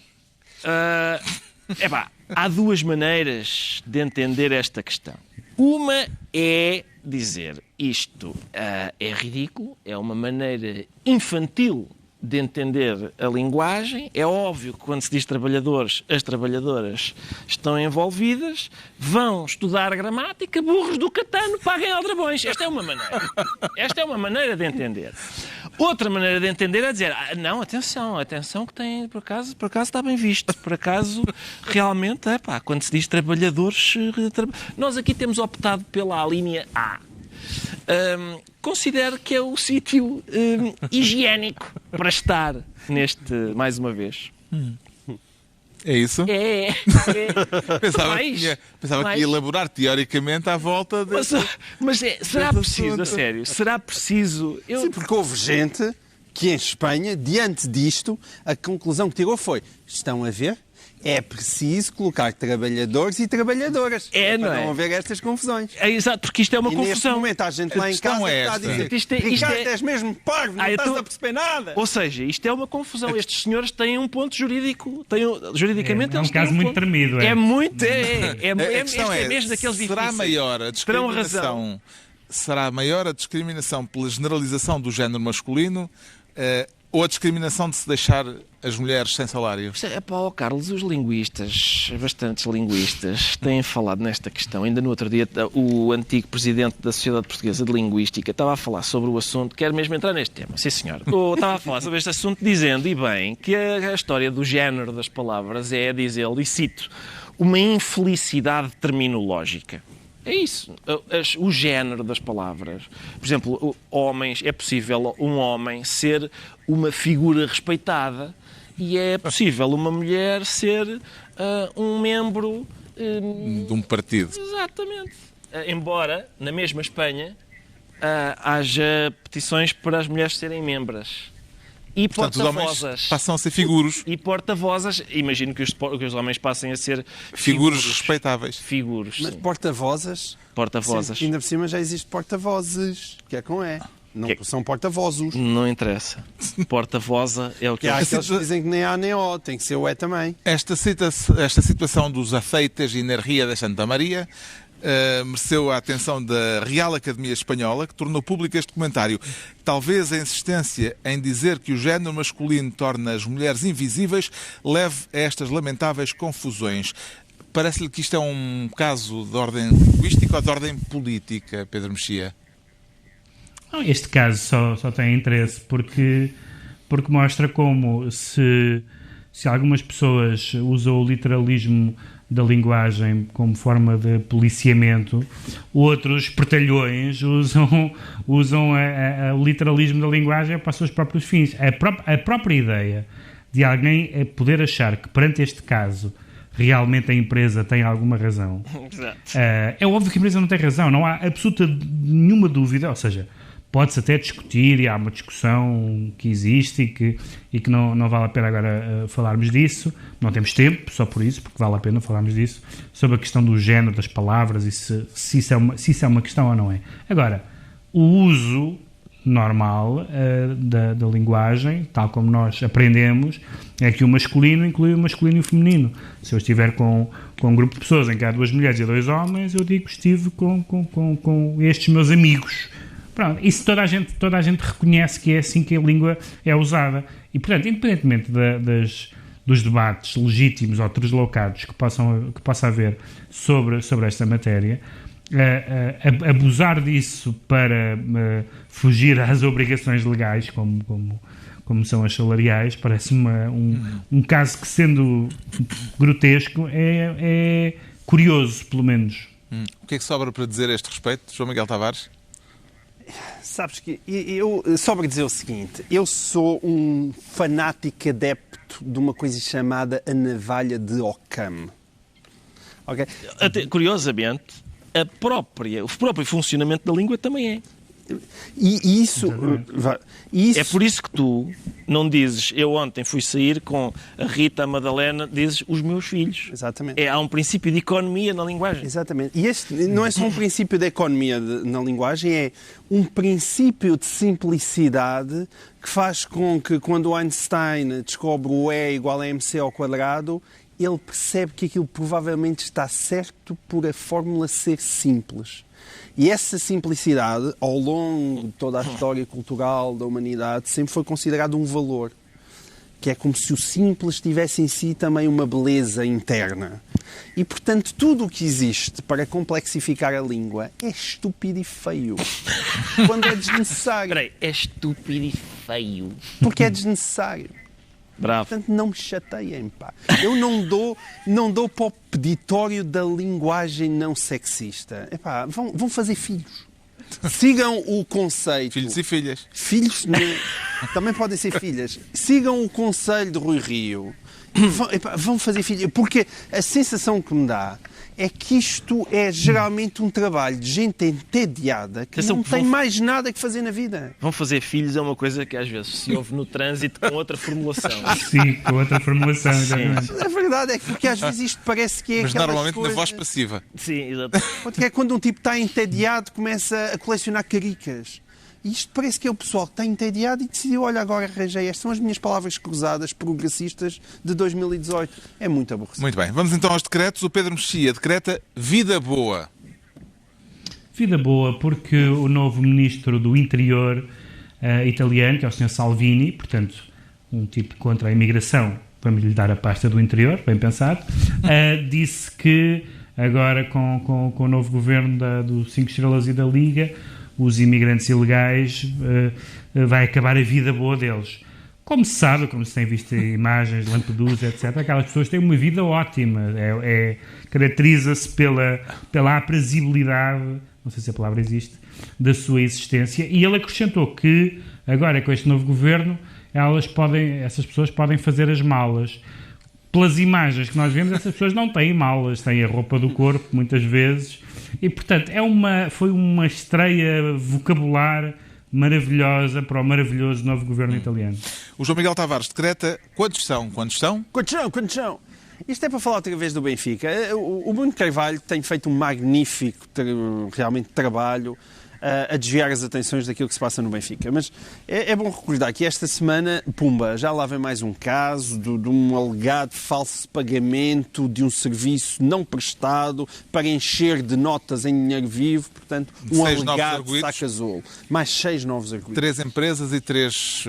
há 2 maneiras de entender esta questão. Uma é dizer isto é ridículo, é uma maneira infantil de entender a linguagem. É óbvio que quando se diz trabalhadores, as trabalhadoras estão envolvidas, vão estudar gramática, burros do Catano, paguem aldrabões. Esta é uma maneira. Esta é uma maneira de entender. Outra maneira de entender é dizer, não, atenção que tem, por acaso está bem visto, por acaso realmente, quando se diz trabalhadores, nós aqui temos optado pela linha A. Considero que é o sítio higiênico para estar neste, mais uma vez. É isso? É. Pensava que ia elaborar teoricamente à volta desse... Mas será preciso, a sério? Será preciso... Sim, porque houve gente que em Espanha, diante disto, a conclusão que tirou foi: estão a ver? É preciso colocar trabalhadores e trabalhadoras. Para não haver estas confusões. É exato, porque isto é uma confusão. Neste momento há gente lá em casa que está a dizer: Ricardo, és mesmo parvo, não estás a perceber nada. Ou seja, isto é uma confusão. Estes senhores têm um ponto jurídico. Juridicamente é um caso muito tremido. É muito. É mesmo daqueles difíceis. Será maior a discriminação? Será maior a discriminação pela generalização do género masculino ou a discriminação de se deixar as mulheres sem salário? Carlos, os linguistas, bastantes linguistas, têm falado nesta questão. Ainda no outro dia, o antigo presidente da Sociedade Portuguesa de Linguística estava a falar sobre o assunto, quer mesmo entrar neste tema. Sim, senhor. Estava a falar sobre este assunto dizendo, e bem, que a história do género das palavras é, diz ele, e cito, uma infelicidade terminológica. É isso. O género das palavras. Por exemplo, homens, é possível um homem ser uma figura respeitada e é possível uma mulher ser um membro... de um partido. Exatamente. Embora, na mesma Espanha, haja petições para as mulheres serem membras. E porta-vozes. Passam a ser figuros. E porta-vozes. Imagino que os homens passem a ser figuros respeitáveis. Figuros. Mas porta-vozes. Porta-vozes. Ainda por cima já existe porta-vozes. Que é com E. Não são porta-vozes. Não interessa. Porta-voza é o que há aqueles que dizem que nem A nem O. Tem que ser o E também. Esta situação dos aceites e energia da Santa Maria mereceu a atenção da Real Academia Espanhola, que tornou público este comentário. Talvez a insistência em dizer que o género masculino torna as mulheres invisíveis leve a estas lamentáveis confusões. Parece-lhe que isto é um caso de ordem linguística ou de ordem política, Pedro Mexia? Este caso só tem interesse porque mostra como se algumas pessoas usam o literalismo da linguagem como forma de policiamento, outros espertalhões usam o literalismo da linguagem para os seus próprios fins. A própria ideia de alguém poder achar que perante este caso realmente a empresa tem alguma razão. É óbvio que a empresa não tem razão, não há absoluta nenhuma dúvida, ou seja, pode-se até discutir, e há uma discussão que existe e que não vale a pena agora falarmos disso. Não temos tempo, só por isso, porque vale a pena falarmos disso, sobre a questão do género das palavras e se isso é uma questão ou não é. Agora, o uso normal da linguagem, tal como nós aprendemos, é que o masculino inclui o masculino e o feminino. Se eu estiver com um grupo de pessoas em que há 2 mulheres e 2 homens, eu digo que estive com estes meus amigos. Pronto, isso toda a gente reconhece que é assim que a língua é usada. E, portanto, independentemente dos debates legítimos ou deslocados que possa haver sobre esta matéria, abusar disso para fugir às obrigações legais, como são as salariais, parece-me um caso que, sendo grotesco, é curioso, pelo menos. O que é que sobra para dizer a este respeito, João Miguel Tavares? Sabes que eu sobra dizer o seguinte: eu sou um fanático adepto de uma coisa chamada a navalha de Occam. Okay? Curiosamente, o próprio funcionamento da língua também é. E isso... É por isso que tu não dizes, eu ontem fui sair com a Rita, a Madalena, dizes os meus filhos. Exatamente. Há um princípio de economia na linguagem. Exatamente. E este não é só um princípio de economia na linguagem, é um princípio de simplicidade que faz com que, quando Einstein descobre o E igual a mc ao quadrado, ele percebe que aquilo provavelmente está certo por a fórmula ser simples. E essa simplicidade, ao longo de toda a história cultural da humanidade, sempre foi considerado um valor. Que é como se o simples tivesse em si também uma beleza interna. E, portanto, tudo o que existe para complexificar a língua é estúpido e feio. Quando é desnecessário. Espera aí, é estúpido e feio. Porque é desnecessário. Bravo. Portanto, não me chateiem, pá. Eu não dou para o peditório da linguagem não sexista. Epá, vão fazer filhos. Sigam o conceito. Filhos e filhas. Filhos também podem ser filhas. Sigam o conselho de Rui Rio. Vão fazer filhos. Porque a sensação que me dá é que isto é geralmente um trabalho de gente entediada que não tem mais nada que fazer na vida. Vão fazer filhos é uma coisa que às vezes se ouve no trânsito com outra formulação. Sim, com outra formulação, exatamente. A verdade é que porque às vezes isto parece que é Mas aquelas normalmente coisas... na voz passiva. Sim, exato. Porque é quando um tipo está entediado, começa a colecionar caricas. E isto parece que é o pessoal que está entediado e decidiu, olha, agora arranjei. Estas são as minhas palavras cruzadas progressistas de 2018. É muito aborrecido. Muito bem. Vamos então aos decretos. O Pedro Mexia decreta vida boa. Vida boa, porque o novo ministro do Interior italiano, que é o Sr. Salvini, portanto, um tipo contra a imigração, vamos lhe dar a pasta do Interior, bem pensado, disse que agora com o novo governo do 5 Estrelas e da Liga, os imigrantes ilegais, vai acabar a vida boa deles. Como se sabe, como se tem visto imagens de Lampedusa, etc., aquelas pessoas têm uma vida ótima. Caracteriza-se pela aprazibilidade, não sei se a palavra existe, da sua existência. E ele acrescentou que, agora com este novo governo, essas pessoas podem fazer as malas. Pelas imagens que nós vemos, essas pessoas não têm malas, têm a roupa do corpo, muitas vezes. E, portanto, foi uma estreia vocabular maravilhosa para o maravilhoso novo governo italiano. O João Miguel Tavares decreta quantos são? Quantos são? Quantos são? Isto é para falar outra vez do Benfica. O Bruno Carvalho tem feito um magnífico realmente trabalho a desviar as atenções daquilo que se passa no Benfica. Mas é bom recordar que esta semana, pumba, já lá vem mais um caso de um alegado falso pagamento de um serviço não prestado para encher de notas em dinheiro vivo, portanto, um alegado saca-azul. Mais 6 novos arguidos. 3 empresas e 3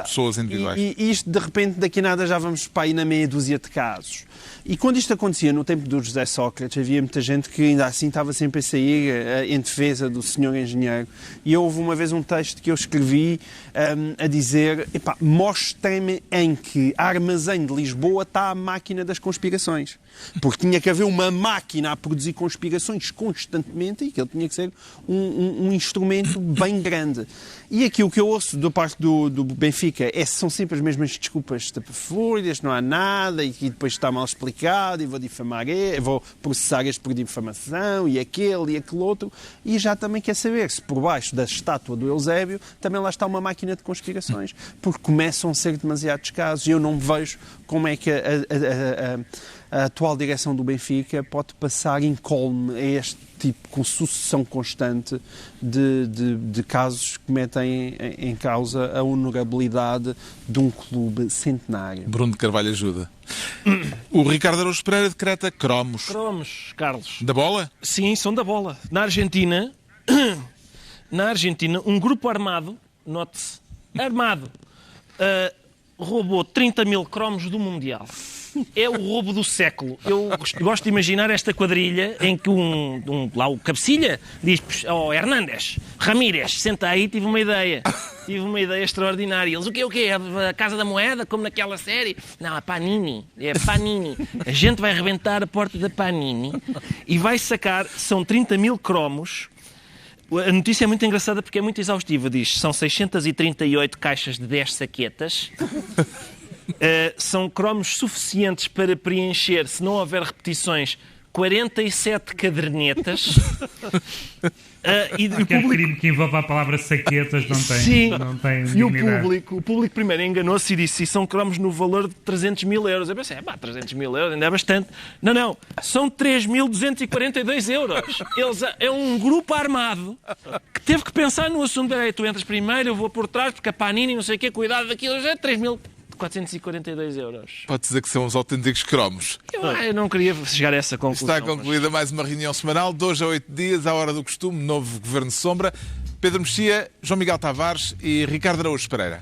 pessoas individuais. E isto, de repente, daqui a nada já vamos para aí na meia dúzia de casos. E quando isto acontecia no tempo do José Sócrates, havia muita gente que ainda assim estava sempre a sair em defesa do senhor engenheiro. E houve uma vez um texto que eu escrevi a dizer: mostrem-me em que armazém de Lisboa está a máquina das conspirações. Porque tinha que haver uma máquina a produzir conspirações constantemente e que ele tinha que ser um instrumento bem grande. E aqui o que eu ouço da parte do Benfica são sempre as mesmas desculpas estapafúrdias, não há nada, e que depois está mal explicado, e vou processar este por difamação, e aquele e aquele outro, e já também quer saber se por baixo da estátua do Eusébio também lá está uma máquina de conspirações, porque começam a ser demasiados casos, e eu não vejo como é que a atual direção do Benfica pode passar incólume a este tipo, com sucessão constante de casos que metem em causa a honorabilidade de um clube centenário. Bruno de Carvalho ajuda. O Ricardo Araújo Pereira decreta cromos. Cromos, Carlos. Da bola? Sim, são da bola. Na Argentina, um grupo armado, note-se, armado, roubou 30 mil cromos do Mundial. É o roubo do século. Eu gosto de imaginar esta quadrilha em que lá o cabecilha diz ao Hernández: Ramírez, senta aí, tive uma ideia. tive uma ideia extraordinária. Eles, o quê? A Casa da Moeda, como naquela série? Não, a Panini. É Panini. A gente vai arrebentar a porta da Panini e vai sacar, são 30 mil cromos. A notícia é muito engraçada porque é muito exaustiva. Diz, são 638 caixas de 10 saquetas. São cromos suficientes para preencher, se não houver repetições, 47 cadernetas. E o público que envolve a palavra saquetas não tem. Sim. Não tem E o dignidade. público primeiro enganou-se e disse: são cromos no valor de 300 mil euros. Eu pensei: 300 mil euros ainda é bastante. Não, são 3.242 euros. É um grupo armado que teve que pensar no assunto. Tu entras primeiro, eu vou por trás, porque a Panini, não sei o quê, cuidado daquilo, já é 3.442 euros. Pode dizer que são os autênticos cromos. Eu não queria chegar a essa conclusão. Está concluída mais uma reunião semanal, 2 a 8 dias, à hora do costume, novo Governo de Sombra. Pedro Mexia, João Miguel Tavares e Ricardo Araújo Pereira.